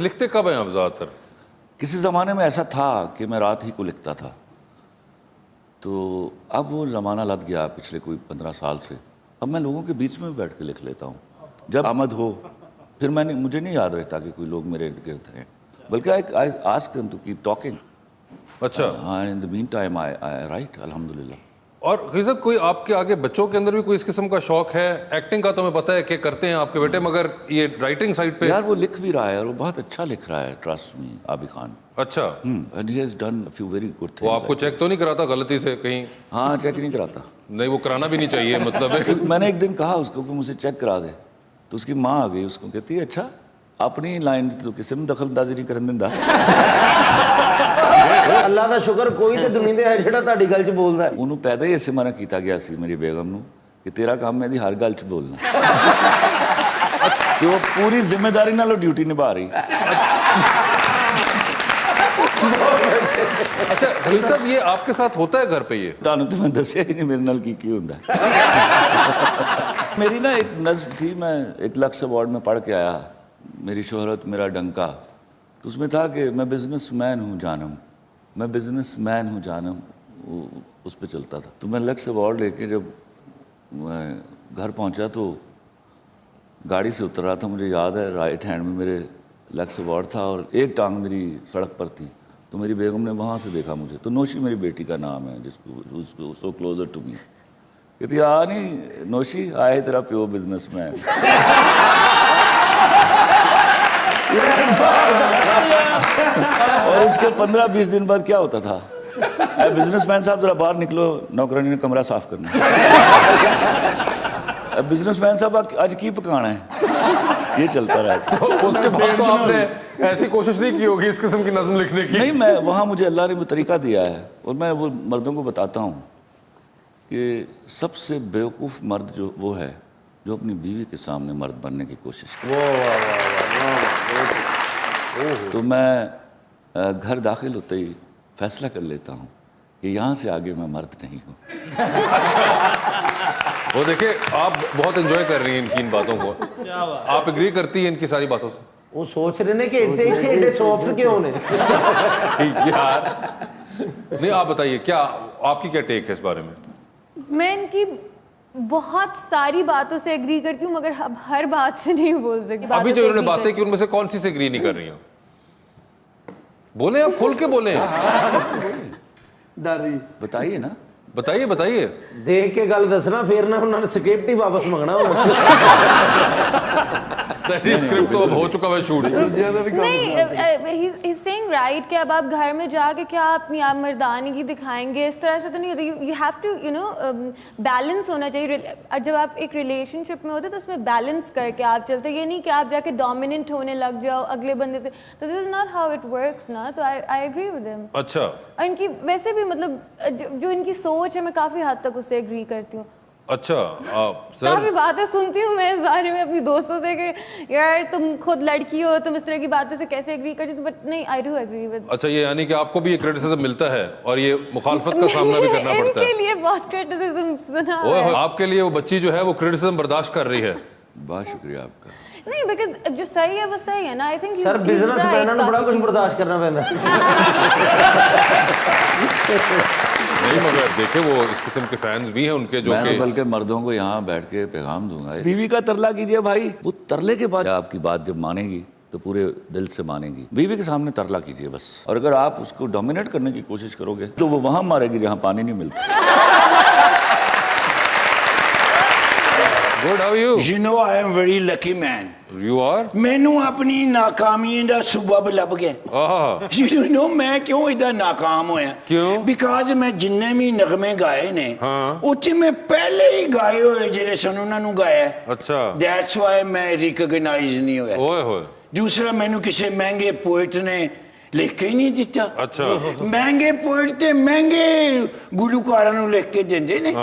لکھتے کب ہیں آپ زیادہ تر؟ کسی زمانے میں ایسا تھا کہ میں رات ہی کو لکھتا تھا, تو اب وہ زمانہ لد گیا پچھلے کوئی 15 سال سے. اب میں لوگوں کے بیچ میں بیٹھ کے لکھ لیتا ہوں جب آمد ہو. پھر مجھے نہیں یاد رہتا کہ کوئی لوگ میرے ارد گرد ہیں, بلکہ I ask them to keep talking. اچھا. In the meantime I write, الحمدللہ. اور خیزر کوئی آپ کے آگے بچوں کے اندر بھی کوئی اس قسم کا شوق ہے؟ ایکٹنگ کا تو ہمیں پتہ ہے کہ کرتے ہیں آپ کے بیٹے, مگر یہ رائٹنگ سائڈ پہ یار وہ لکھ بھی رہا ہے اور وہ بہت اچھا لکھ رہا ہے, ٹرسٹ می, عابد خان. اچھا. And he has done a few very good things. وہ آپ کو چیک تو نہیں کراتا غلطی سے کہیں؟ ہاں چیک نہیں کراتا. نہیں وہ کرانا بھی نہیں چاہیے, مطلب ہے. میں نے ایک دن کہا اس کو کہ مجھے چیک کرا دے, تو اس کی ماں آ گئی, اس کو کہتی ہے اچھا اپنی لائن تو کسی میں دخل اندازی نہیں کرن دیندا. اللہ دا شکر کوئی تے دنیا دے ہے جڑا تہاڈی گل چ بولدا ہے. ਉਹਨੂੰ ਪੈਦਾ ਹੀ ਇਸੇ ਮਾਰਾ ਕੀਤਾ ਗਿਆ ਸੀ ਮੇਰੀ ਬੇਗਮ ਨੂੰ ਕਿ ਤੇਰਾ ਕੰਮ ਹੈ ਦੀ ਹਰ ਗੱਲ 'ਚ ਬੋਲਣਾ, ਤੇ ਉਹ ਪੂਰੀ ਜ਼ਿੰਮੇਵਾਰੀ ਨਾਲ ਉਹ ਡਿਊਟੀ ਨਿਭਾ ਰਹੀ. اچھا خلیل صاحب یہ آپ کے ساتھ ہوتا ہے گھر پہ؟ یہ ਤੁਹਾਨੂੰ تو میں ਦੱਸਿਆ ਹੀ ਨਹੀਂ ਮੇਰੇ ਨਾਲ ਕੀ ਹੁੰਦਾ. میری نا ایک نظم تھی, میں 1 لکھ ایوارڈ میں پڑھ کے آیا, میری شہرت میرا ڈنکا. تو اس میں تھا کہ میں بزنس مین ہوں جانم, میں بزنس مین ہوں جانم, اس پہ چلتا تھا. تو میں لکس ایوارڈ لے کے جب میں گھر پہنچا تو گاڑی سے اتر رہا تھا, مجھے یاد ہے رائٹ ہینڈ میں میرے لکس ایوارڈ تھا اور ایک ٹانگ میری سڑک پر تھی. تو میری بیگم نے وہاں سے دیکھا مجھے, تو نوشی میری بیٹی کا نام ہے جس کو سو کلوزر ٹو می, کہتی نہیں نوشی آئے تیرا پیو بزنس مین. اور اس کے 15-20 دن بعد کیا ہوتا تھا, بزنس مین صاحب ذرا باہر نکلو, نوکرانی نے کمرہ صاف کرنا. بزنس مین صاحب آج کی پکانا ہے, یہ چلتا رہا. اس کے بعد تو آپ نے ایسی کوشش نہیں کی ہوگی اس قسم کی نظم لکھنے کی؟ نہیں, میں وہاں مجھے اللہ نے وہ طریقہ دیا ہے, اور میں وہ مردوں کو بتاتا ہوں کہ سب سے بیوقوف مرد جو وہ ہے جو اپنی بیوی کے سامنے مرد بننے کی کوشش کرے. تو میں گھر داخل ہوتے ہی فیصلہ کر لیتا ہوں کہ یہاں سے آگے میں مرد نہیں ہوں. وہ دیکھیں آپ بہت انجوائے کر رہی ہیں ان باتوں کو, آپ اگری کرتی ہیں ان کی ساری باتوں سے؟ وہ سوچ رہے ہیں کہ ایڈے سافٹ کیوں نے یار. نہیں آپ بتائیے کیا آپ کی کیا ٹیک ہے اس بارے میں؟ میں ان کی بہت ساری باتوں سے اگری کرتی ہوں, مگر اب ہر بات سے نہیں بول سکتی. ابھی جو انہوں نے باتیں کی ان میں سے کون سی سے اگری نہیں کر رہی ہیں؟ بولیں آپ, کھول کے بولیں. ڈر رہی بتائیے نا, بتائیے. دیکھ کے گل دسنا, پھر نہ انہوں نے سکرپٹ ہی واپس منگنا ہوگا. اسکرپٹ تو اب ہو چکا ہے شوٹ. نہیں, he's saying right کہ اب آپ گھر میں جا کے کیا اپنی آپ مردانگی کی دکھائیں گے, اس طرح سے تو نہیں ہوتا. you have to بیلنس ہونا چاہیے. جب آپ ایک ریلیشن شپ میں ہوتے تو اس میں بیلنس کر کے آپ چلتے, یہ نہیں کہ آپ جا کے ڈومیننٹ ہونے لگ جاؤ اگلے بندے سے. تو this is not how it works نا. تو I agree with him. اچھا. اور ان کی ویسے بھی مطلب جو ان کی سوچ ہے میں کافی حد تک اس سے اگری کرتی ہوں. اچھا کافی باتیں سنتی ہوں میں اس بارے میں اپنی دوستوں سے کہ یار تم خود لڑکی ہو, تم اس طرح کی باتوں سے کیسے اگری کرتی ہو, بٹ نہیں, آئی ڈو اگری ود. اچھا یہ یعنی کہ آپ کو بھی یہ کرٹیسزم ملتا ہے اور یہ مخالفت کا سامنا بھی کرنا پڑتا ہے. ان کے لیے بہت کرٹیسزم سنا ہے. آپ کے لیے وہ بچی جو ہے وہ کرٹیسزم برداشت کر رہی ہے. بہت شکریہ آپ کا. نہیں, بیکاز جو صحیح ہے وہ صحیح ہے نا. آئی تھنک سر بزنس مینوں نے بڑا کچھ برداشت کرنا پڑتا ہے. نہیں مگر دیکھیں وہ اس قسم کے فینز بھی ہیں ان کے جو میں بلکہ مردوں کو یہاں بیٹھ کے پیغام دوں گا, بیوی کا ترلا کیجئے بھائی. وہ ترلے کے بعد آپ کی بات جب مانے گی تو پورے دل سے مانے گی. بیوی کے سامنے ترلا کیجئے بس, اور اگر آپ اس کو ڈومینیٹ کرنے کی کوشش کرو گے تو وہ وہاں مارے گی جہاں پانی نہیں ملتا. Good, how are you? You know I am very lucky man. You are? ਮੈਨੂੰ ਆਪਣੀ ਨਾਕਾਮੀ ਦਾ ਸਬਬ ਲੱਭ ਗਿਆ. You know ਮੈਂ ਕਿਉਂ ਇਦਾਂ ਨਾਕਾਮ ਹੋਇਆ? ਕਿਉਂ? Because ਮੈਂ ਜਿੰਨੇ ਵੀ ਨਗਮੇ ਗਾਏ ਨੇ ਉੱਥੇ ਮੈਂ ਪਹਿਲੇ ਹੀ ਗਾਏ ਹੋਏ ਜਿਹੜੇ ਸਨ ਉਹਨਾਂ ਨੂੰ ਗਾਇਆ. ਅੱਛਾ. That's why ਮੈਂ recognize ਨਹੀਂ ਹੋਇਆ. ਓਏ ਹੋਏ. ਦੂਸਰਾ ਮੈਨੂੰ ਕਿਸੇ ਮਹਿੰਗੇ ਪੋਇਟ ਨੇ ਲਿਖ ਕੇ ਹੀ ਨਹੀਂ ਦਿੱਤਾ. ਅੱਛਾ. ਮਹਿੰਗੇ ਪੋਇਟ ਤੇ ਮਹਿੰਗੇ ਗੁਲੂਕਾਰਾਂ ਨੂੰ ਲਿਖ ਕੇ ਦਿੰਦੇ ਨੇ.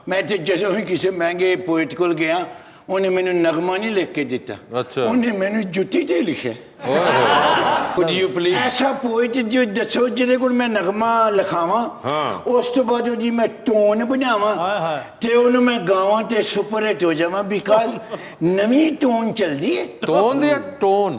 ਮੈਂ ਤੇ ਜਦੋਂ ਵੀ ਕਿਸੇ ਮਹਿੰਗੇ ਪੋਇਟ ਕੋਲ ਗਿਆ ਉਹਨੇ ਮੈਨੂੰ ਨਗਮਾ ਨਹੀਂ ਲਿਖ ਕੇ ਦਿੱਤਾ. ਅੱਛਾ. ਉਹਨੇ ਮੈਨੂੰ ਜੁੱਤੀ ਤੇ ਲਿਖਿਆ. Could you please? ਐਸਾ ਪੋਇਟ ਜੋ ਦੱਸੋ ਜਿਹਦੇ ਕੋਲ ਮੈਂ ਨਗਮਾ ਲਿਖਾਵਾਂ, ਉਸ ਤੋਂ ਬਾਅਦ ਉਹਦੀ ਮੈਂ ਟੋਨ ਬਣਾਵਾਂ ਤੇ ਉਹਨੂੰ ਮੈਂ ਗਾਵਾਂ ਤੇ ਸੁਪਰ ਹਿੱਟ ਹੋ ਜਾਵਾਂ. ਬਿਕਾਜ਼ ਨਵੀਂ ਟੋਨ ਚੱਲਦੀ ਹੈ. ਟੋਨ ਦੀ ਟੋਨ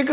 ਇੱਕ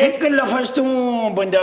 ਇੱਕ ਲਫ਼ਜ਼ ਤੋਂ ਬੰਦਾ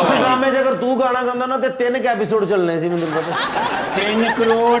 ਉਸ ਡਰਾਮੇ 'ਚ ਅਗਰ ਤੂੰ ਗਾਣਾ ਗਾਉਂਦਾ ਨਾ ਤੇ 3 ਐਪੀਸੋਡ ਚੱਲਣੇ ਸੀ ਮੈਨੂੰ ਪਤਾ 3 ਕਰੋੜ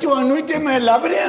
ਤੁਹਾਨੂੰ ਹੀ ਤੇ ਮੈਂ ਲੱਭ ਰਿਹਾ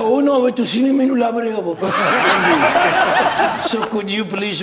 ਉਹ ਨਾ ਹੋਵੇ ਤੁਸੀਂ ਵੀ ਮੈਨੂੰ ਲੱਭ ਰਹੇ ਹੋ ਸੋ ਕੁਡ ਯੂ ਪਲੀਜ਼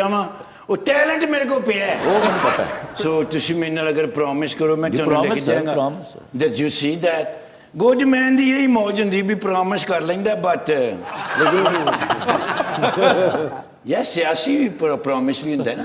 ਜਾਵਾਂ ਉਹ ਟੈਲੈਂਟ ਮੇਰੇ ਕੋਲ ਪਿਆ ਹੈ ਉਹ ਮੈਨੂੰ ਪਤਾ ਹੈ ਸੋ ਤੁਸੀਂ ਮੇਰੇ ਨਾਲ ਅਗਰ ਪ੍ਰੋਮਿਸ ਕਰੋ ਮੈਂ ਜੀ, ਤੁਹਾਨੂੰ ਲਿਖ promise ਹੈ, ਦਿਆਂਗਾ promise ਹੈ। That you C that good man ਦੀ ਇਹੀ ਮੌਜ ਹੁੰਦੀ ਵੀ ਪ੍ਰੋਮਿਸ ਕਰ ਲੈਂਦਾ ਬਟ ਯੈਸ ਸਿਆਸੀ ਵੀ ਪ੍ਰੋਮਿਸ ਵੀ ਹੁੰਦਾ ਨਾ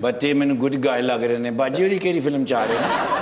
ਬਟ ਇਹ ਮੈਨੂੰ ਗੁੱਡ ਗਾਇ ਲੱਗ ਰਹੇ ਨੇ ਬਾਜੀ ਹੋਰੀ ਕਿਹੜੀ ਫਿਲਮ ਚ ਆ ਰਹੇ ਨੇ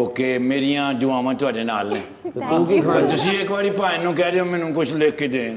ਓਕੇ ਮੇਰੀਆਂ ਦੁਆਵਾਂ ਤੁਹਾਡੇ ਨਾਲ ਨੇ ਪਰ ਤੁਸੀਂ ਇੱਕ ਵਾਰੀ ਭਾਈ ਨੂੰ ਕਹਿ ਦਿਓ ਮੈਨੂੰ ਕੁਝ ਲਿਖ ਕੇ ਦੇਣ